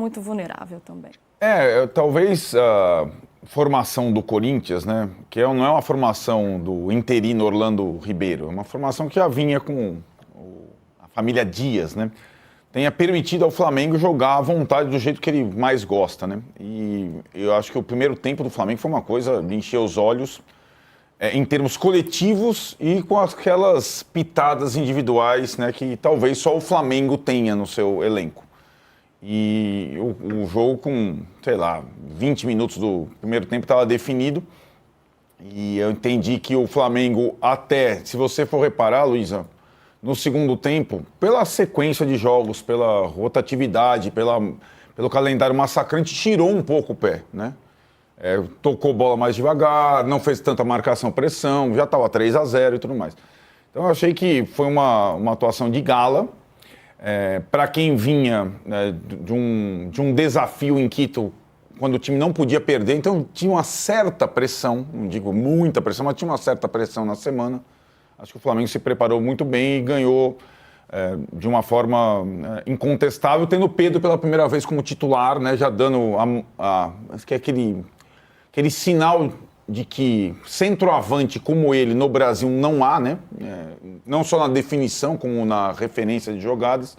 muito vulnerável também. Talvez a formação do Corinthians, né, que não é uma formação do interino Orlando Ribeiro, é uma formação que já vinha com a família Dias, né, tenha permitido ao Flamengo jogar à vontade do jeito que ele mais gosta, né, e eu acho que o primeiro tempo do Flamengo foi uma coisa de encher os olhos, em termos coletivos e com aquelas pitadas individuais, né, que talvez só o Flamengo tenha no seu elenco. E o jogo com, 20 minutos do primeiro tempo estava definido. E eu entendi que o Flamengo até, se você for reparar, Luísa, no segundo tempo, pela sequência de jogos, pela rotatividade, pelo calendário massacrante, tirou um pouco o pé, né? Tocou bola mais devagar, não fez tanta marcação-pressão, já estava 3-0 e tudo mais. Então eu achei que foi uma atuação de gala. Para quem vinha de um desafio em Quito, quando o time não podia perder, então tinha uma certa pressão, não digo muita pressão, mas tinha uma certa pressão na semana. Acho que o Flamengo se preparou muito bem e ganhou de uma forma incontestável, tendo o Pedro pela primeira vez como titular, né, já dando acho que é aquele sinal de que centroavante como ele no Brasil não há, né? Não só na definição, como na referência de jogadas.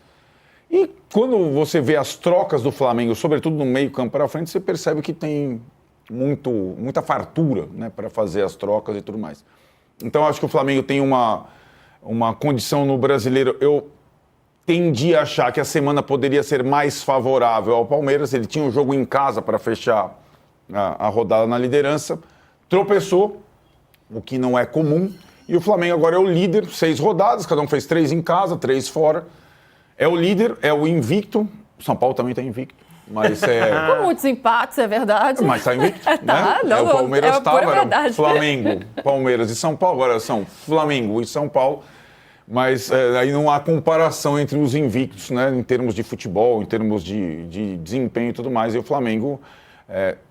E quando você vê as trocas do Flamengo, sobretudo no meio campo para frente, você percebe que tem muita fartura, né, para fazer as trocas e tudo mais. Então acho que o Flamengo tem uma condição no Brasileiro. Eu tendi a achar que a semana poderia ser mais favorável ao Palmeiras. Ele tinha um jogo em casa para fechar a rodada na liderança. Tropeçou, o que não é comum, e o Flamengo agora é o líder, 6 rodadas, cada um fez 3 em casa, 3 fora. É o líder, é o invicto, o São Paulo também está invicto, mas Com muitos empates, é verdade. Mas está invicto, né? O Palmeiras estava, Flamengo, Palmeiras e São Paulo, agora são Flamengo e São Paulo, mas aí não há comparação entre os invictos, né, em termos de futebol, em termos de desempenho e tudo mais, e o Flamengo...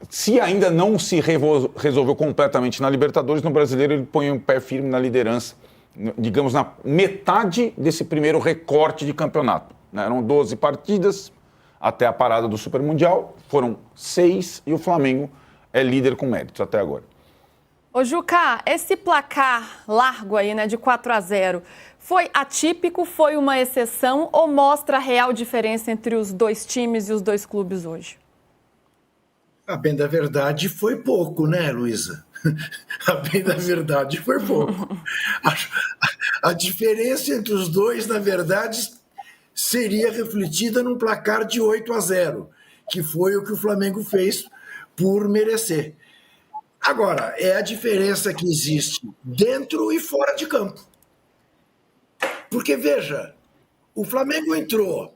se ainda não se resolveu completamente na Libertadores, no Brasileiro ele põe um pé firme na liderança, digamos, na metade desse primeiro recorte de campeonato. Né? Eram 12 partidas até a parada do Super Mundial, foram 6 e o Flamengo é líder com méritos até agora. Ô Juca, esse placar largo aí, né, de 4-0, foi atípico, foi uma exceção ou mostra a real diferença entre os dois times e os dois clubes hoje? A bem da verdade foi pouco, né, Luísa? A bem da verdade foi pouco. A diferença entre os dois, na verdade, seria refletida num placar de 8-0, que foi o que o Flamengo fez por merecer. Agora, é a diferença que existe dentro e fora de campo. Porque, veja, o Flamengo entrou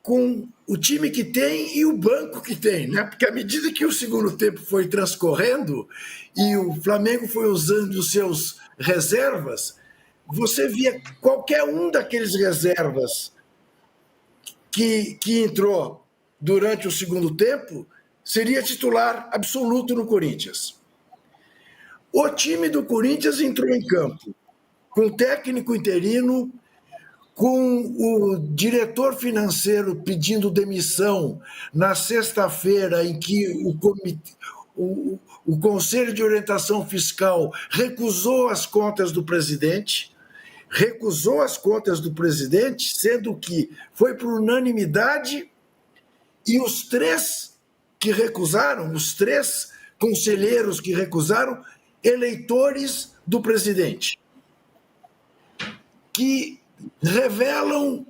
com o time que tem e o banco que tem, né? Porque à medida que o segundo tempo foi transcorrendo e o Flamengo foi usando os seus reservas, você via qualquer um daqueles reservas que entrou durante o segundo tempo seria titular absoluto no Corinthians. O time do Corinthians entrou em campo com técnico interino, com o diretor financeiro pedindo demissão na sexta-feira em que o Conselho de Orientação Fiscal recusou as contas do presidente, sendo que foi por unanimidade, e os 3 que recusaram, os 3 conselheiros que recusaram, eleitores do presidente, que revelam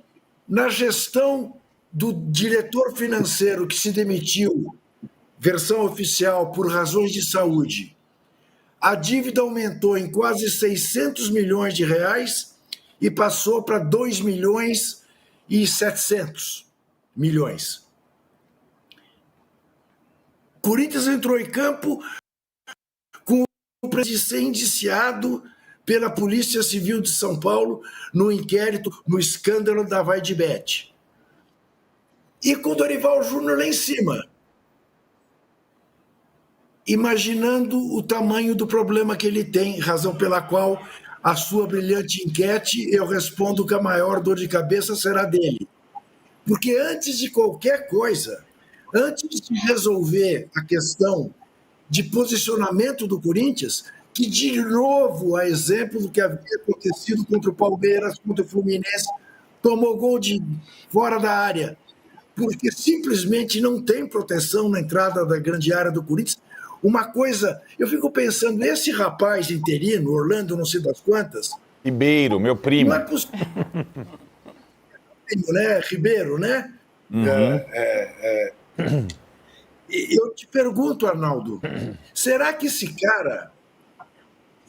na gestão do diretor financeiro que se demitiu, versão oficial, por razões de saúde. A dívida aumentou em quase 600 milhões de reais e passou para 2 milhões e 700 milhões. Corinthians entrou em campo com o presidente ser indiciado pela Polícia Civil de São Paulo no inquérito, no escândalo da Vai de Bet. E com o Dorival Júnior lá em cima, imaginando o tamanho do problema que ele tem, razão pela qual a sua brilhante enquete, eu respondo que a maior dor de cabeça será dele. Porque antes de qualquer coisa, antes de resolver a questão de posicionamento do Corinthians, que de novo, a exemplo do que havia acontecido contra o Palmeiras, contra o Fluminense, tomou gol de fora da área, porque simplesmente não tem proteção na entrada da grande área do Corinthians. Uma coisa, eu fico pensando, esse rapaz interino, Orlando não sei das quantas... Ribeiro, meu primo. Não é possível, né? Ribeiro, né? Eu te pergunto, Arnaldo, será que esse cara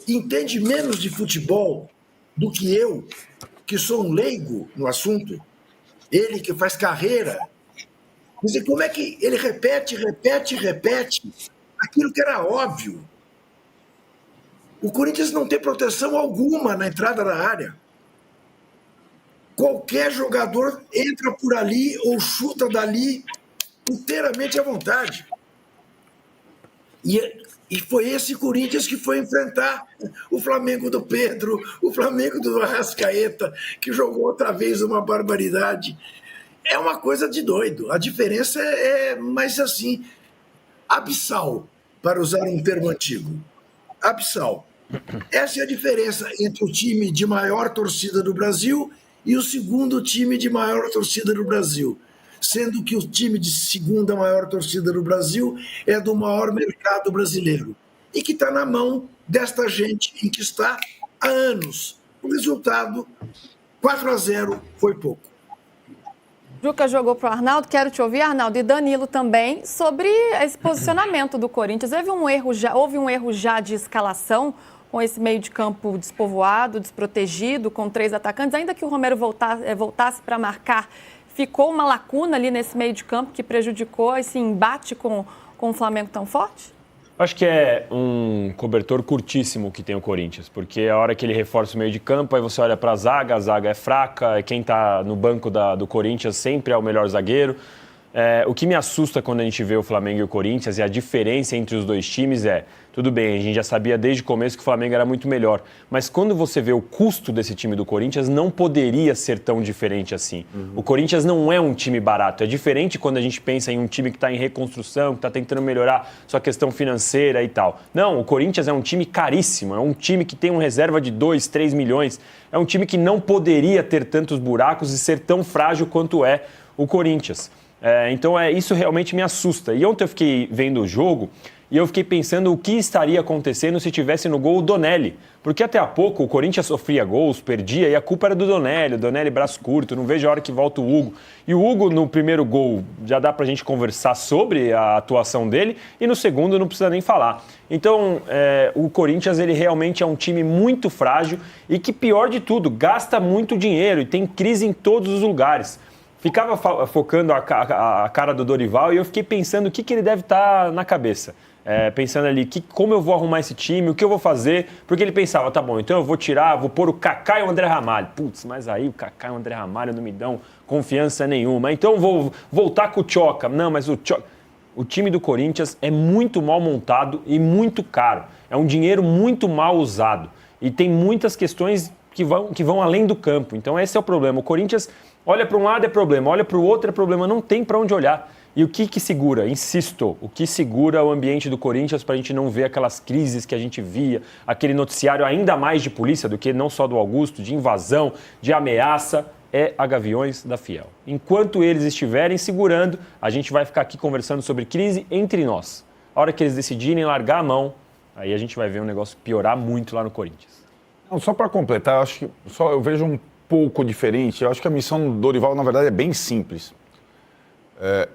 entende menos de futebol do que eu, que sou um leigo no assunto? Ele que faz carreira. Quer dizer, como é que ele repete aquilo que era óbvio? O Corinthians não tem proteção alguma na entrada da área. Qualquer jogador entra por ali ou chuta dali inteiramente à vontade. E foi esse Corinthians que foi enfrentar o Flamengo do Pedro, o Flamengo do Arrascaeta, que jogou outra vez uma barbaridade. É uma coisa de doido. A diferença é mais assim, abissal, para usar um termo antigo. Abissal. Essa é a diferença entre o time de maior torcida do Brasil e o segundo time de maior torcida do Brasil. Sendo que o time de segunda maior torcida do Brasil é do maior mercado brasileiro. E que está na mão desta gente em que está há anos. O resultado, 4-0, foi pouco. Juca jogou para o Arnaldo, quero te ouvir, Arnaldo, e Danilo também, sobre esse posicionamento do Corinthians. Houve um erro já de escalação com esse meio de campo despovoado, desprotegido, com 3 atacantes, ainda que o Romero voltasse para marcar, ficou uma lacuna ali nesse meio de campo que prejudicou esse embate com o Flamengo tão forte? Acho que é um cobertor curtíssimo que tem o Corinthians, porque a hora que ele reforça o meio de campo, aí você olha para a zaga é fraca, quem está no banco do Corinthians sempre é o melhor zagueiro. O que me assusta quando a gente vê o Flamengo e o Corinthians e a diferença entre os dois times tudo bem, a gente já sabia desde o começo que o Flamengo era muito melhor, mas quando você vê o custo desse time do Corinthians, não poderia ser tão diferente assim. O Corinthians não é um time barato, é diferente quando a gente pensa em um time que está em reconstrução, que está tentando melhorar sua questão financeira e tal. Não, o Corinthians é um time caríssimo, é um time que tem uma reserva de 2, 3 milhões, é um time que não poderia ter tantos buracos e ser tão frágil quanto é o Corinthians. Então isso realmente me assusta. E ontem eu fiquei vendo o jogo e eu fiquei pensando o que estaria acontecendo se tivesse no gol o Donelli. Porque até há pouco o Corinthians sofria gols, perdia e a culpa era do Donelli. O Donelli braço curto, não vejo a hora que volta o Hugo. E o Hugo no primeiro gol já dá pra gente conversar sobre a atuação dele e no segundo não precisa nem falar. Então o Corinthians ele realmente é um time muito frágil e que pior de tudo, gasta muito dinheiro e tem crise em todos os lugares. Ficava focando a cara do Dorival e eu fiquei pensando o que ele deve estar na cabeça. Pensando ali, como eu vou arrumar esse time, o que eu vou fazer, porque ele pensava, tá bom, então eu vou pôr o Kaká e o André Ramalho. Putz, mas aí o Kaká e o André Ramalho não me dão confiança nenhuma. Então eu vou voltar com o Tchoca. Não, mas o time do Corinthians é muito mal montado e muito caro. É um dinheiro muito mal usado. E tem muitas questões que vão além do campo. Então esse é o problema. O Corinthians olha para um lado é problema, olha para o outro é problema, não tem para onde olhar. E o que segura? Insisto, o que segura o ambiente do Corinthians para a gente não ver aquelas crises que a gente via, aquele noticiário ainda mais de polícia do que não só do Augusto, de invasão, de ameaça, é a Gaviões da Fiel. Enquanto eles estiverem segurando, a gente vai ficar aqui conversando sobre crise entre nós. A hora que eles decidirem largar a mão, aí a gente vai ver um negócio piorar muito lá no Corinthians. Não, só para completar, acho que eu vejo um pouco diferente. Eu acho que a missão do Dorival, na verdade, é bem simples.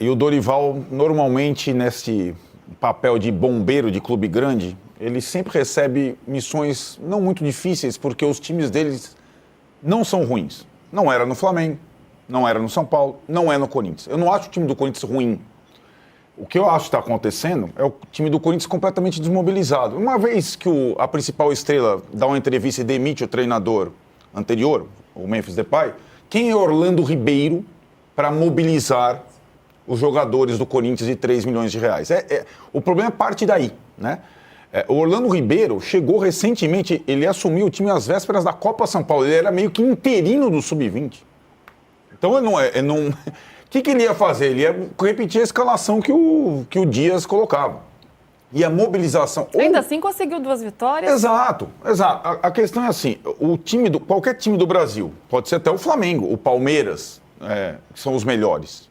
E o Dorival, normalmente, nesse papel de bombeiro de clube grande, ele sempre recebe missões não muito difíceis, porque os times deles não são ruins. Não era no Flamengo, não era no São Paulo, não é no Corinthians. Eu não acho o time do Corinthians ruim. O que eu acho que está acontecendo é o time do Corinthians completamente desmobilizado. Uma vez que a principal estrela dá uma entrevista e demite o treinador anterior, o Memphis Depay, quem é Orlando Ribeiro para mobilizar os jogadores do Corinthians de 3 milhões de reais? O problema parte daí, né? O Orlando Ribeiro chegou recentemente, ele assumiu o time às vésperas da Copa São Paulo, ele era meio que interino do Sub-20. Então, que ele ia fazer? Ele ia repetir a escalação que o Dias colocava. E a mobilização... Ainda assim conseguiu 2 vitórias. Exato. A questão é assim, qualquer time do Brasil, pode ser até o Flamengo, o Palmeiras, que são os melhores,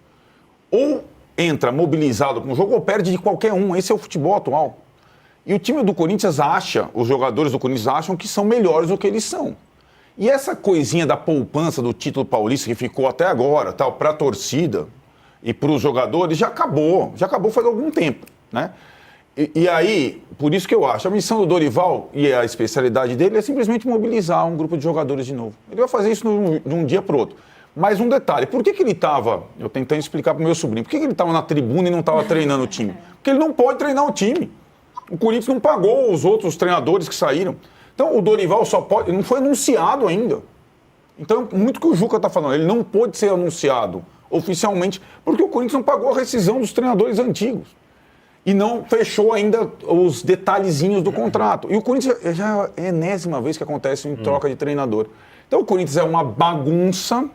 ou entra mobilizado com o jogo ou perde de qualquer um. Esse é o futebol atual. E o time do Corinthians os jogadores do Corinthians acham que são melhores do que eles são. E essa coisinha da poupança do título paulista que ficou até agora, para a torcida e para os jogadores, já acabou faz algum tempo, né? E aí, por isso que eu acho, a missão do Dorival e a especialidade dele é simplesmente mobilizar um grupo de jogadores de novo. Ele vai fazer isso de um dia para o outro. Mas um detalhe, por que ele estava, eu tentando explicar para o meu sobrinho, por que ele estava na tribuna e não estava treinando o time? Porque ele não pode treinar o time. O Corinthians não pagou os outros treinadores que saíram. Então o Dorival só pode, não foi anunciado ainda. Então, muito que o Juca está falando, ele não pode ser anunciado oficialmente, porque o Corinthians não pagou a rescisão dos treinadores antigos. E não fechou ainda os detalhezinhos do contrato. E o Corinthians já é a enésima vez que acontece em troca de treinador. Então o Corinthians é uma bagunça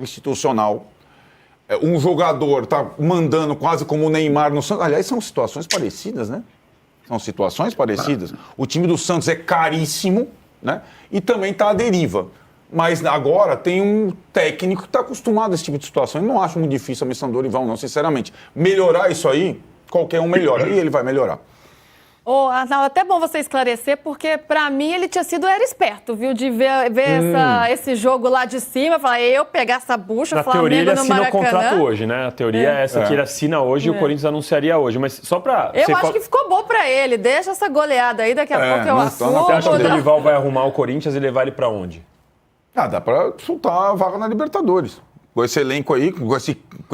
institucional. Um jogador está mandando quase como o Neymar no Santos. Aliás, são situações parecidas, né? São situações parecidas. O time do Santos é caríssimo, né? E também está à deriva. Mas agora tem um técnico que está acostumado a esse tipo de situação. Eu não acho muito difícil a missão do Dorival, não, sinceramente. Melhorar isso aí, qualquer um melhora. E ele vai melhorar. Ô, Arnaldo, até bom você esclarecer, porque pra mim ele era esperto, viu? De ver esse jogo lá de cima, falar, eu pegar essa bucha, Na Flamengo teoria ele no assina Maracanã. o contrato hoje, né? A teoria é essa que ele assina hoje e o Corinthians anunciaria hoje. Mas só pra... Eu acho que ficou bom pra ele, deixa essa goleada aí, daqui a pouco eu assumo. Você acha que o Dorival vai arrumar o Corinthians e levar ele pra onde? Dá pra soltar a vaga na Libertadores. Com esse elenco aí, com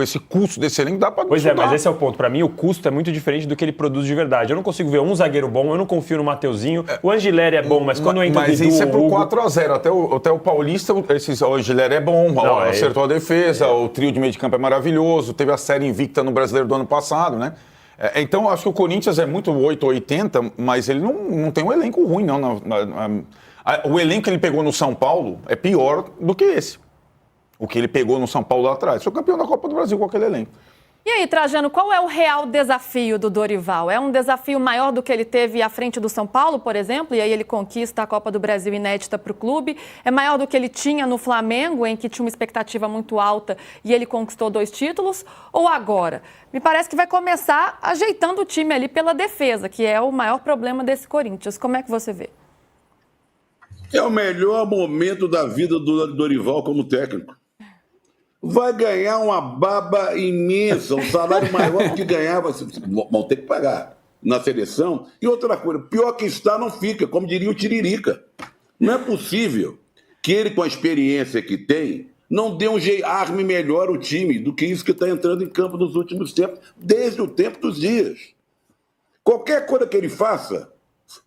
esse custo desse elenco, dá pra Pois soltar. mas esse é o ponto. Pra mim, o custo é muito diferente do que ele produz de verdade. Eu não consigo ver um zagueiro bom, eu não confio no Mateuzinho. O Angileri é bom, mas quando entra o Dudu... Mas isso é pro Hugo... 4-0. Até o Paulista, o Angileri é bom, acertou a defesa, o trio de meio de campo é maravilhoso, teve a série invicta no Brasileiro do ano passado, né? Então, eu acho que o Corinthians é muito 8 ou 80, mas ele não tem um elenco ruim, não. O elenco que ele pegou no São Paulo é pior do que esse. O que ele pegou no São Paulo lá atrás. Foi campeão da Copa do Brasil com aquele elenco. E aí, Trajano, qual é o real desafio do Dorival? É um desafio maior do que ele teve à frente do São Paulo, por exemplo, e aí ele conquista a Copa do Brasil inédita para o clube? É maior do que ele tinha no Flamengo, em que tinha uma expectativa muito alta e ele conquistou 2 títulos? Ou agora? Me parece que vai começar ajeitando o time ali pela defesa, que é o maior problema desse Corinthians. Como é que você vê? É o melhor momento da vida do Dorival como técnico. Vai ganhar uma baba imensa, um salário maior do que ganhava, vão ter que pagar na seleção. E outra coisa, pior que está não fica, como diria o Tiririca. Não é possível que ele, com a experiência que tem, não dê arme melhor o time do que isso que está entrando em campo nos últimos tempos, desde o tempo dos Dias. Qualquer coisa que ele faça,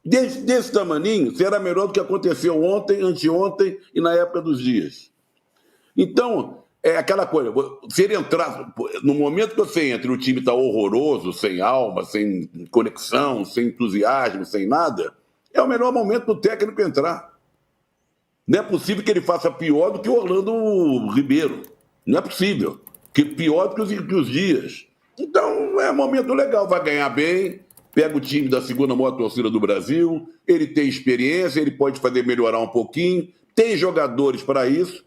desse tamaninho, será melhor do que aconteceu ontem, anteontem e na época dos Dias. Então, é aquela coisa, se ele entrar, no momento que você entra e o time está horroroso, sem alma, sem conexão, sem entusiasmo, sem nada, é o melhor momento para o técnico entrar. Não é possível que ele faça pior do que o Orlando Ribeiro. Não é possível. Pior do que os Dias. Então, é um momento legal, vai ganhar bem, pega o time da segunda maior torcida do Brasil, ele tem experiência, ele pode fazer melhorar um pouquinho, tem jogadores para isso.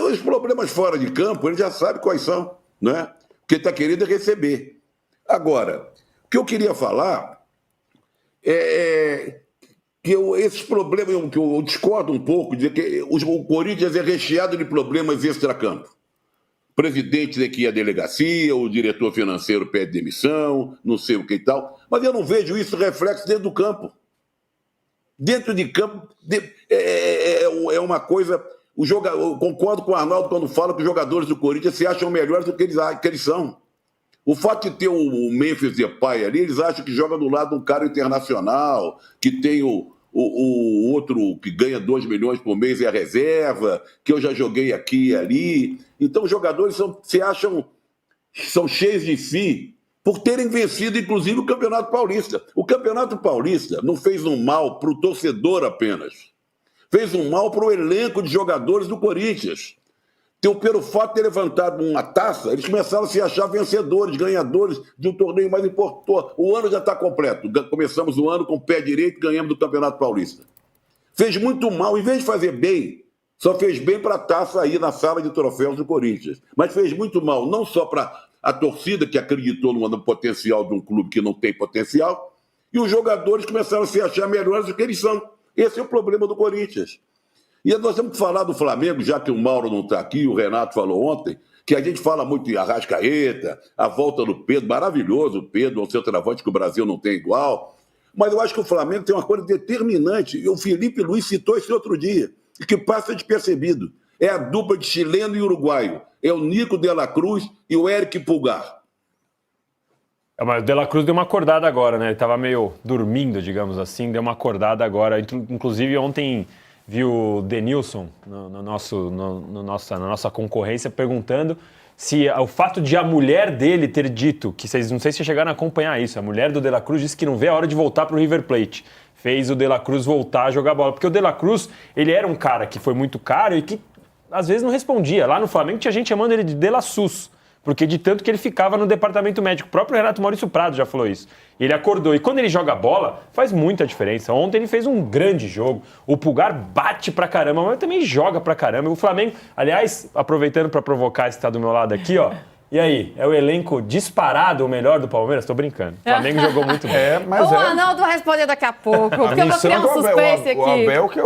Os problemas fora de campo, ele já sabe quais são, né? O que ele está querendo é receber. Agora, o que eu queria falar é que esses problemas, que eu discordo um pouco, de que o Corinthians é recheado de problemas extracampo. O presidente tem que ir à delegacia, o diretor financeiro pede demissão, não sei o que e tal, mas eu não vejo isso reflexo dentro do campo. Dentro de campo é uma coisa... Eu concordo com o Arnaldo quando fala que os jogadores do Corinthians se acham melhores do que eles são. O fato de ter o Memphis Depay ali, eles acham que joga do lado de um cara internacional, que tem o outro que ganha 2 milhões por mês e a reserva, que eu já joguei aqui e ali. Então os jogadores são cheios de si por terem vencido, inclusive, o Campeonato Paulista. O Campeonato Paulista não fez um mal para o torcedor apenas. Fez um mal para o elenco de jogadores do Corinthians. Pelo fato de ter levantado uma taça, eles começaram a se achar vencedores, ganhadores de um torneio mais importante. O ano já está completo. Começamos o ano com o pé direito, ganhamos do Campeonato Paulista. Fez muito mal, em vez de fazer bem, só fez bem para a taça aí na sala de troféus do Corinthians. Mas fez muito mal, não só para a torcida que acreditou no potencial de um clube que não tem potencial, e os jogadores começaram a se achar melhores do que eles são. Esse é o problema do Corinthians. E nós temos que falar do Flamengo, já que o Mauro não está aqui, o Renato falou ontem, que a gente fala muito em Arrascaeta, a volta do Pedro, maravilhoso o Pedro, o centroavante que o Brasil não tem igual. Mas eu acho que o Flamengo tem uma coisa determinante, e o Felipe Luiz citou esse outro dia, e que passa despercebido. É a dupla de chileno e uruguaio. É o Nico de la Cruz e o Eric Pulgar. Mas o De La Cruz deu uma acordada agora, né? Ele estava meio dormindo, digamos assim, deu uma acordada agora. Inclusive, ontem viu o Denilson na nossa concorrência perguntando se o fato de a mulher dele ter dito, que vocês não sei se chegaram a acompanhar isso, a mulher do De La Cruz disse que não vê a hora de voltar para o River Plate. Fez o De La Cruz voltar a jogar bola. Porque o De La Cruz, ele era um cara que foi muito caro e que às vezes não respondia. Lá no Flamengo tinha gente chamando ele de La Sus, porque de tanto que ele ficava no departamento médico. O próprio Renato Maurício Prado já falou isso. Ele acordou. E quando ele joga bola, faz muita diferença. Ontem ele fez um grande jogo. O Pulgar bate pra caramba, mas também joga pra caramba. O Flamengo, aliás, aproveitando pra provocar esse que tá do meu lado aqui, ó. E aí, é o elenco disparado o melhor do Palmeiras? Tô brincando. O Flamengo jogou muito bem. Mas o Arnaldo vai responder daqui a pouco, porque eu vou criar um suspense aqui. O Abel que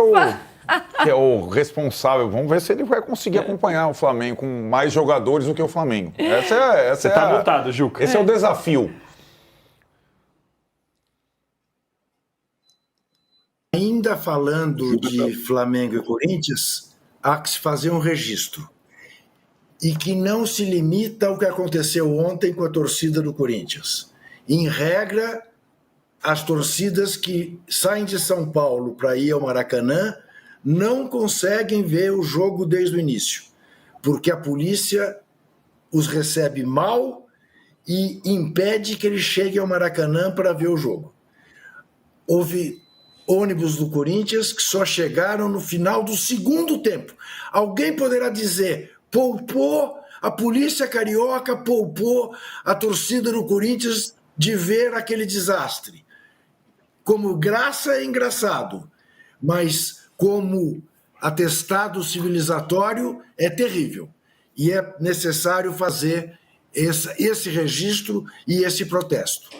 é o responsável. Vamos ver se ele vai conseguir acompanhar o Flamengo com mais jogadores do que o Flamengo. Você tá mutado, Juca. Esse é o desafio. Ainda falando de Flamengo e Corinthians, há que se fazer um registro. E que não se limita ao que aconteceu ontem com a torcida do Corinthians. Em regra, as torcidas que saem de São Paulo para ir ao Maracanã não conseguem ver o jogo desde o início, porque a polícia os recebe mal e impede que eles cheguem ao Maracanã para ver o jogo. Houve ônibus do Corinthians que só chegaram no final do segundo tempo. Alguém poderá dizer, poupou, a polícia carioca poupou a torcida do Corinthians de ver aquele desastre. Como graça é engraçado, mas como atestado civilizatório é terrível. E é necessário fazer esse registro e esse protesto.